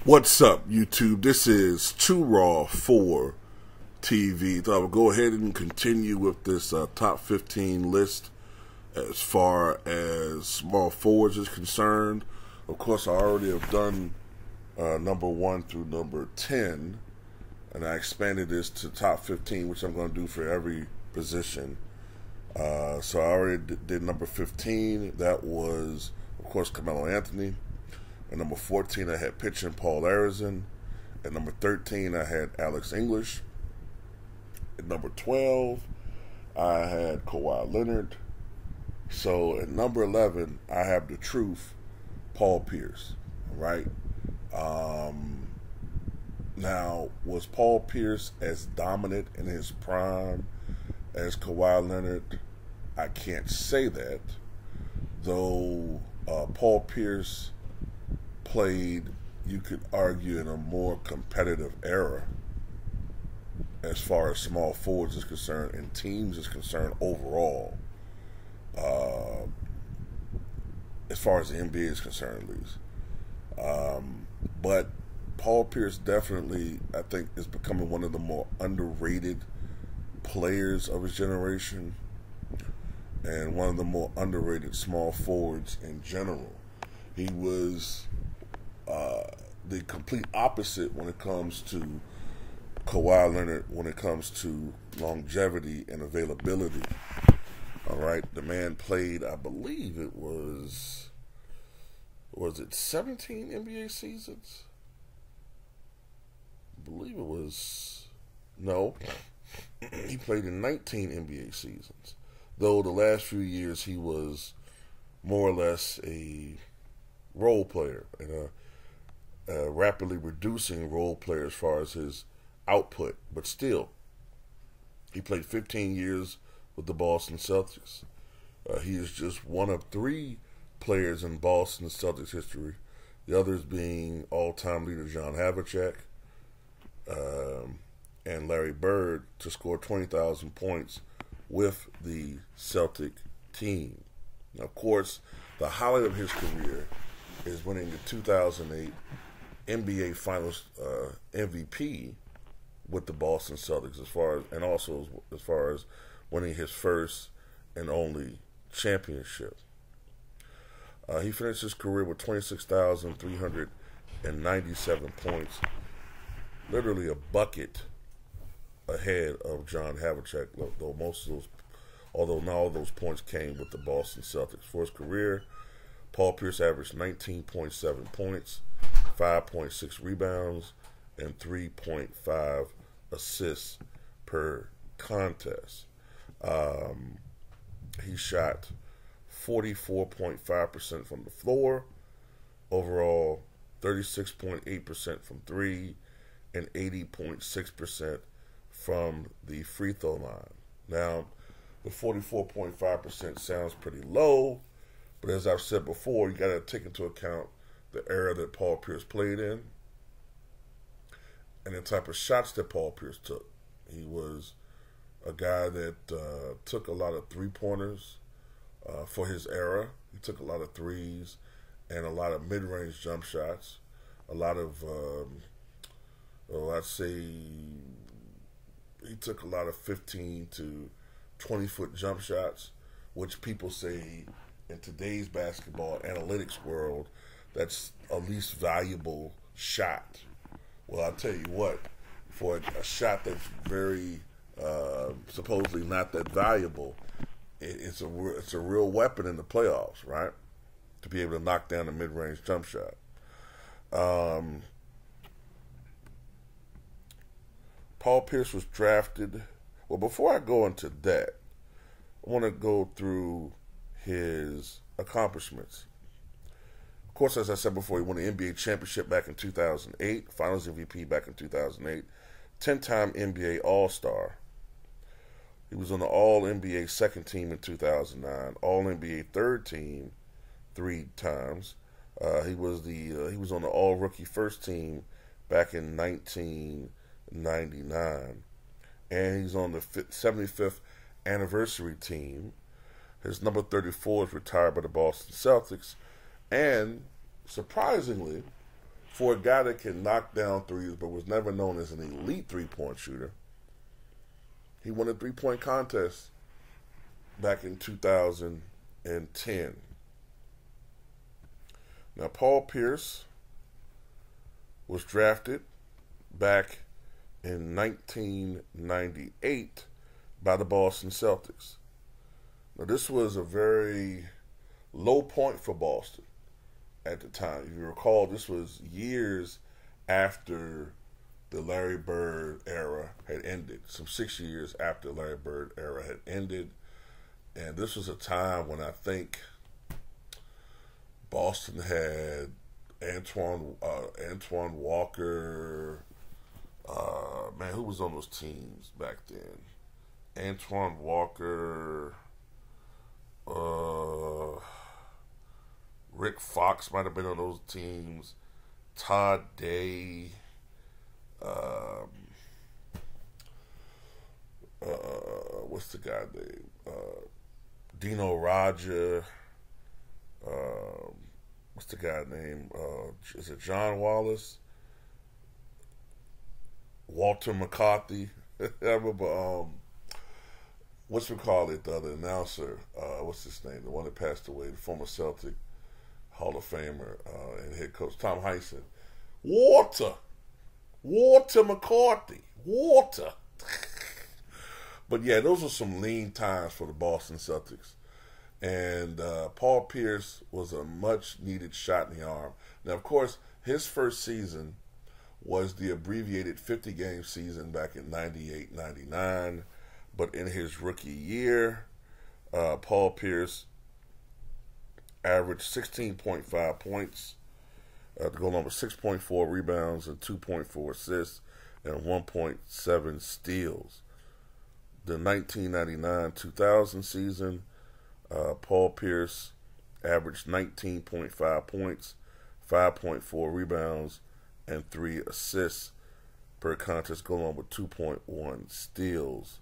What's up, YouTube? This is Too Raw for TV. So I will go ahead and continue with this top 15 list as far as small forwards is concerned. Of course, I already have done number 1 through number 10, and I expanded this to top 15, which I'm going to do for every position. So I already did number 15. That was, of course, Carmelo Anthony. At number 14, I had pitching Paul Arizin. At number 13, I had Alex English. At number 12, I had Kawhi Leonard. So at number 11, I have the truth, Paul Pierce. Right? Now, was Paul Pierce as dominant in his prime as Kawhi Leonard? I can't say that. Though Paul Pierce played, you could argue, in a more competitive era as far as small forwards is concerned and teams is concerned overall, as far as the NBA is concerned, at least. But Paul Pierce definitely, I think, is becoming one of the more underrated players of his generation and one of the more underrated small forwards in general. He was the complete opposite when it comes to Kawhi Leonard, when it comes to longevity and availability. All right, the man played, I believe it was it 17 NBA seasons? I believe it was, no, he played in 19 NBA seasons. Though the last few years he was more or less a role player and a rapidly reducing role player as far as his output, but still, he played 15 years with the Boston Celtics. He is just one of 3 players in Boston Celtics history, the others being all-time leader John Havlicek and Larry Bird, to score 20,000 points with the Celtic team. Now, of course, the highlight of his career is winning the 2008 NBA Finals MVP with the Boston Celtics, and also as far as winning his first and only championship. He finished his career with 26,397 points, literally a bucket ahead of John Havlicek, although not all of those points came with the Boston Celtics. For his career, Paul Pierce averaged 19.7 points, 5.6 rebounds, and 3.5 assists per contest. He shot 44.5% from the floor, overall 36.8% from 3, and 80.6% from the free throw line. Now, the 44.5% sounds pretty low, but as I've said before, you got to take into account the era that Paul Pierce played in and the type of shots that Paul Pierce took. He was a guy that took a lot of three-pointers for his era. He took a lot of threes and a lot of mid-range jump shots, a lot of, I'd say he took a lot of 15 to 20-foot jump shots, which people say in today's basketball analytics world, that's a least valuable shot. Well, I'll tell you what, for a shot that's very supposedly not that valuable, it's a real weapon in the playoffs, right? To be able to knock down a mid-range jump shot. Paul Pierce was drafted. Well, before I go into that, I want to go through his accomplishments. Of course, as I said before, he won the NBA championship back in 2008, Finals MVP back in 2008, 10-time NBA All-Star. He was on the All-NBA second team in 2009, All-NBA third team 3 times. He was on the All-Rookie first team back in 1999, and he's on the 75th anniversary team. His number 34 is retired by the Boston Celtics, and surprisingly, for a guy that can knock down threes but was never known as an elite three-point shooter, he won a three-point contest back in 2010. Now, Paul Pierce was drafted back in 1998 by the Boston Celtics. Now, this was a very low point for Boston at the time. If you recall, this was years after the Larry Bird era had ended, some 6 years after the Larry Bird era had ended. And this was a time when I think Boston had Antoine Walker. Man, who was on those teams back then? Antoine Walker. Rick Fox might have been on those teams. Todd Day. What's the guy name? Dino Radja. What's the guy name? Is it John Wallace? Walter McCarthy. I remember, the announcer, what's his name? The one that passed away, the former Celtic Hall of Famer and head coach, Tom Heisen. Walter McCarthy. Walter. But yeah, those were some lean times for the Boston Celtics. And Paul Pierce was a much-needed shot in the arm. Now, of course, his first season was the abbreviated 50-game season back in 98-99. But in his rookie year, Paul Pierce averaged 16.5 points to go along with 6.4 rebounds and 2.4 assists and 1.7 steals. The 1999-2000 season, Paul Pierce averaged 19.5 points, 5.4 rebounds, and 3 assists per contest, going on with 2.1 steals.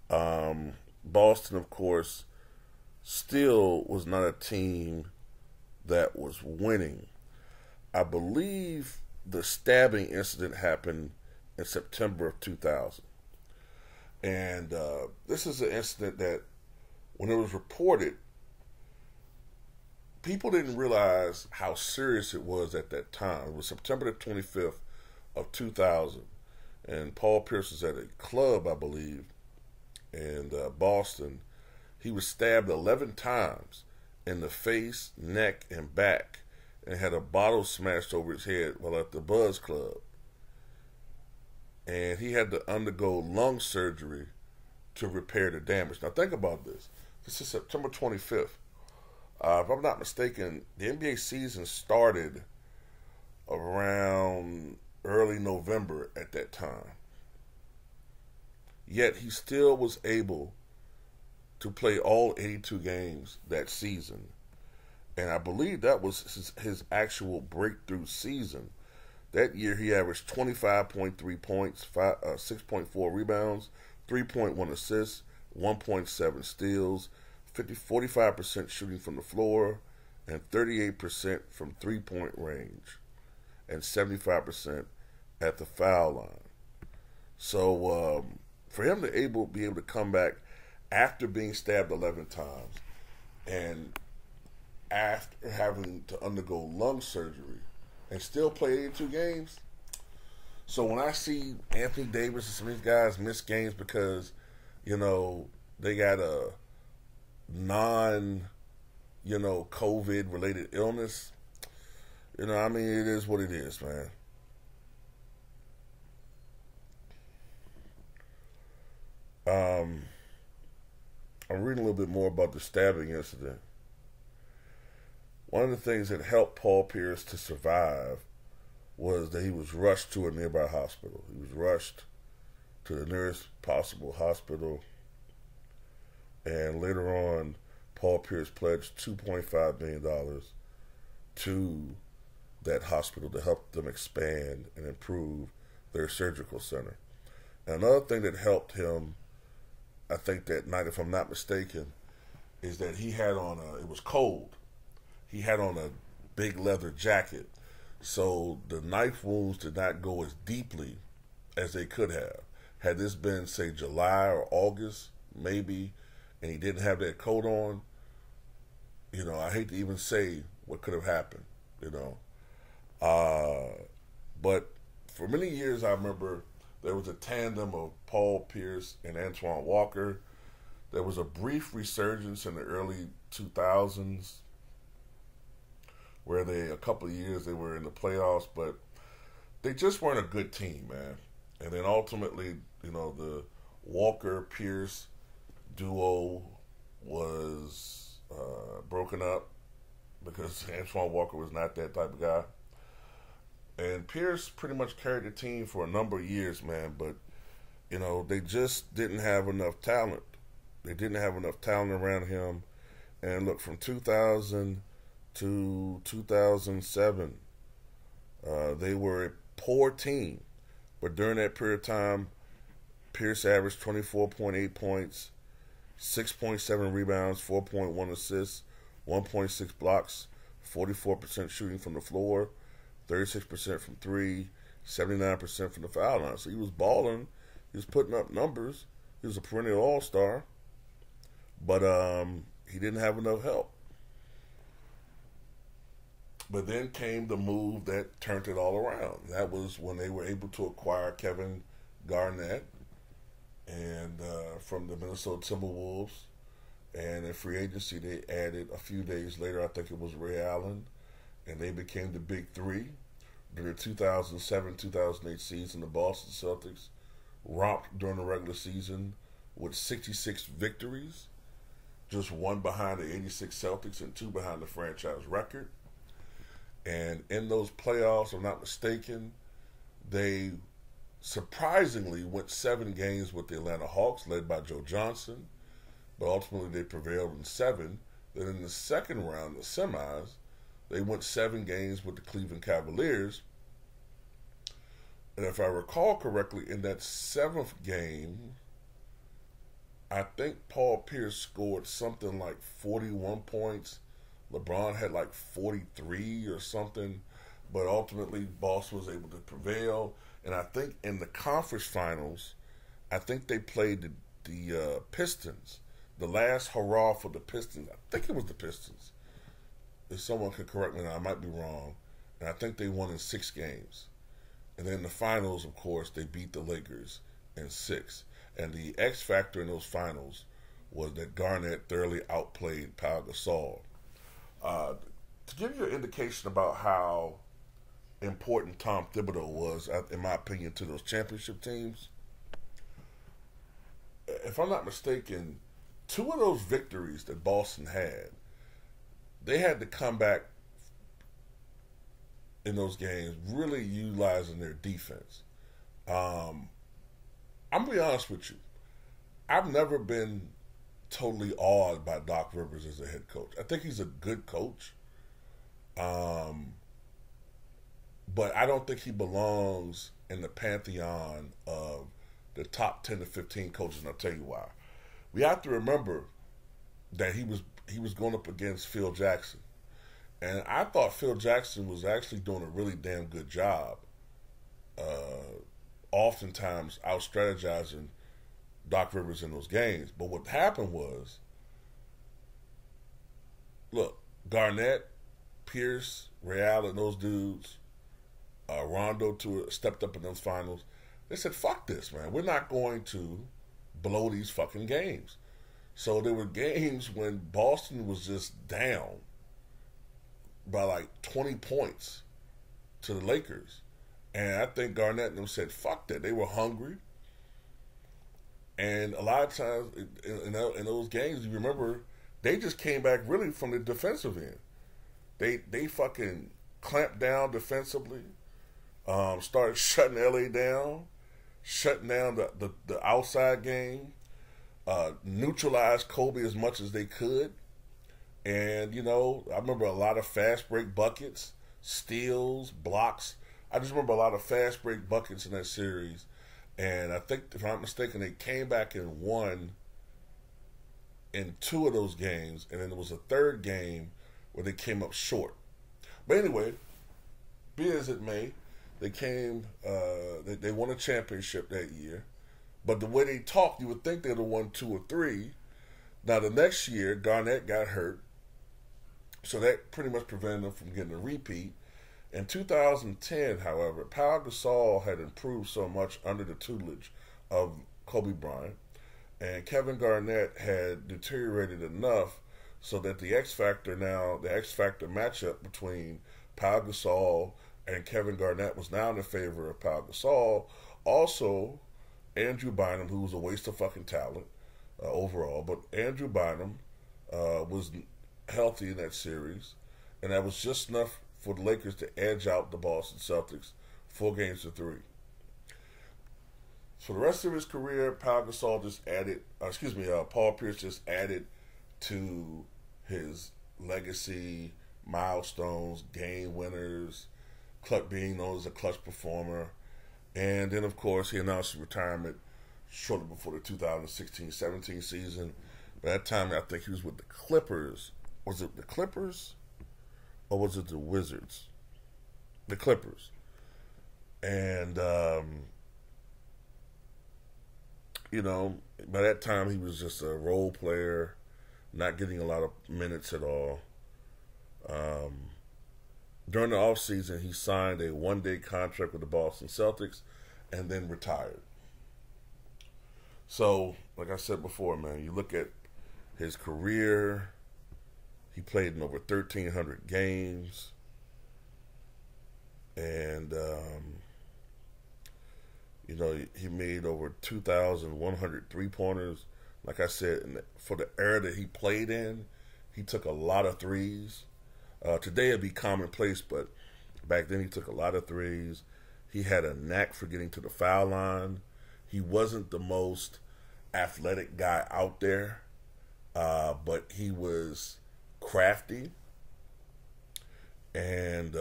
Boston, of course, still was not a team that was winning. I believe the stabbing incident happened in September of 2000. And this is an incident that, when it was reported, people didn't realize how serious it was at that time. It was September the 25th of 2000. And Paul Pierce was at a club, I believe, in Boston. He was stabbed 11 times in the face, neck, and back, and had a bottle smashed over his head while at the Buzz Club. And he had to undergo lung surgery to repair the damage. Now think about this. This is September 25th. If I'm not mistaken, the NBA season started around early November at that time. Yet he still was able to play all 82 games that season. And I believe that was his actual breakthrough season. That year he averaged 25.3 points, 6.4 rebounds, 3.1 assists, 1.7 steals, 45% shooting from the floor, and 38% from three-point range, and 75% at the foul line. So for him to be able to come back after being stabbed 11 times and after having to undergo lung surgery and still play 82 games. So when I see Anthony Davis and some of these guys miss games because, they got a COVID related illness, it is what it is, man. I'm reading a little bit more about the stabbing incident. One of the things that helped Paul Pierce to survive was that he was rushed to a nearby hospital. He was rushed to the nearest possible hospital. And later on, Paul Pierce pledged $2.5 million to that hospital to help them expand and improve their surgical center. And another thing that helped him, I think that night, if I'm not mistaken, is that he had on it was cold. He had on a big leather jacket. So the knife wounds did not go as deeply as they could have. Had this been, say, July or August, maybe, and he didn't have that coat on, I hate to even say what could have happened, you know. But for many years, I remember there was a tandem of Paul Pierce and Antoine Walker. There was a brief resurgence in the early 2000s where a couple of years they were in the playoffs, but they just weren't a good team, man. And then ultimately, the Walker Pierce duo was broken up because Antoine Walker was not that type of guy. And Pierce pretty much carried the team for a number of years, man, but, they just didn't have enough talent. They didn't have enough talent around him. And look, from 2000 to 2007, they were a poor team. But during that period of time, Pierce averaged 24.8 points, 6.7 rebounds, 4.1 assists, 1.6 blocks, 44% shooting from the floor, 36% from three, 79% from the foul line. So he was balling. He was putting up numbers. He was a perennial all-star. But he didn't have enough help. But then came the move that turned it all around. That was when they were able to acquire Kevin Garnett and from the Minnesota Timberwolves. And in free agency, they added a few days later, I think it was Ray Allen, and they became the Big Three. During the 2007-2008 season, the Boston Celtics romped during the regular season with 66 victories, just one behind the 86 Celtics and two behind the franchise record. And in those playoffs, if I'm not mistaken, they surprisingly went 7 games with the Atlanta Hawks, led by Joe Johnson, but ultimately they prevailed in 7. Then in the second round, the semis, they went 7 games with the Cleveland Cavaliers. And if I recall correctly, in that 7th game, I think Paul Pierce scored something like 41 points. LeBron had like 43 or something. But ultimately, Boston was able to prevail. And I think in the conference finals, I think they played the Pistons. The last hurrah for the Pistons. I think it was the Pistons. If someone could correct me now, I might be wrong. And I think they won in 6 games. And then the finals, of course, they beat the Lakers in 6. And the X factor in those finals was that Garnett thoroughly outplayed Pau Gasol. To give you an indication about how important Tom Thibodeau was, in my opinion, to those championship teams, if I'm not mistaken, 2 of those victories that Boston had, they had to come back in those games really utilizing their defense. I'm going to be honest with you. I've never been totally awed by Doc Rivers as a head coach. I think he's a good coach. But I don't think he belongs in the pantheon of the top 10 to 15 coaches, and I'll tell you why. We have to remember that he was going up against Phil Jackson. And I thought Phil Jackson was actually doing a really damn good job, oftentimes out-strategizing Doc Rivers in those games. But what happened was, look, Garnett, Pierce, Ray Allen, those dudes, Rondo stepped up in those finals. They said, fuck this, man. We're not going to blow these fucking games. So there were games when Boston was just down by like 20 points to the Lakers. And I think Garnett and them said, fuck that. They were hungry. And a lot of times in those games, you remember, they just came back really from the defensive end. They fucking clamped down defensively, started shutting LA down, shutting down the outside game, neutralized Kobe as much as they could. And, I remember a lot of fast break buckets, steals, blocks. I just remember a lot of fast break buckets in that series. And I think, if I'm not mistaken, they came back and won in 2 of those games. And then there was a third game where they came up short. But anyway, be as it may, they came. They won a championship that year, but the way they talked, you would think they'd have won 2 or 3. Now the next year, Garnett got hurt, so that pretty much prevented them from getting a repeat. In 2010, however, Pau Gasol had improved so much under the tutelage of Kobe Bryant, and Kevin Garnett had deteriorated enough so that the X Factor matchup between Pau Gasol and Kevin Garnett was now in favor of Pau Gasol. Also, Andrew Bynum, who was a waste of fucking talent overall, but Andrew Bynum was healthy in that series, and that was just enough for the Lakers to edge out the Boston Celtics 4-3. For the rest of his career, Paul Pierce just added to his legacy, milestones, game winners, being known as a clutch performer. And then, of course, he announced his retirement shortly before the 2016-17 season. By that time, I think he was with the Clippers. Was it the Clippers? Or was it the Wizards? The Clippers. And, by that time he was just a role player, not getting a lot of minutes at all. During the offseason, he signed a one-day contract with the Boston Celtics and then retired. So, like I said before, man, you look at his career. He played in over 1,300 games. And, he made over 2,100 three-pointers. Like I said, for the era that he played in, he took a lot of threes. Today it'd be commonplace, but back then he took a lot of threes. He had a knack for getting to the foul line. He wasn't the most athletic guy out there, but he was crafty, and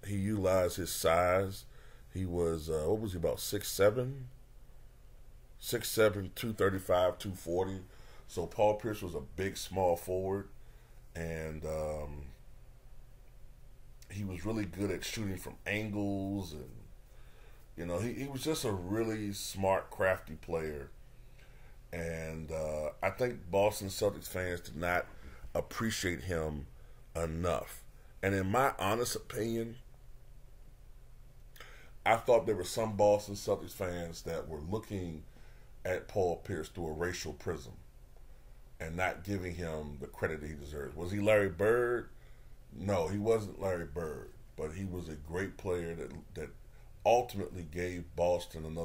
he utilized his size. He was, about 6'7"? 6'7", 235, 240. So Paul Pierce was a big, small forward, and he was really good at shooting from angles, and he was just a really smart, crafty player. And I think Boston Celtics fans did not appreciate him enough. And in my honest opinion, I thought there were some Boston Celtics fans that were looking at Paul Pierce through a racial prism and not giving him the credit that he deserves. Was he Larry Bird? No, he wasn't Larry Bird, but he was a great player that ultimately gave Boston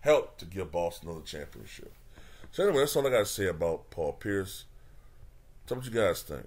helped to give Boston another championship. So anyway, that's all I got to say about Paul Pierce. Tell me what you guys think.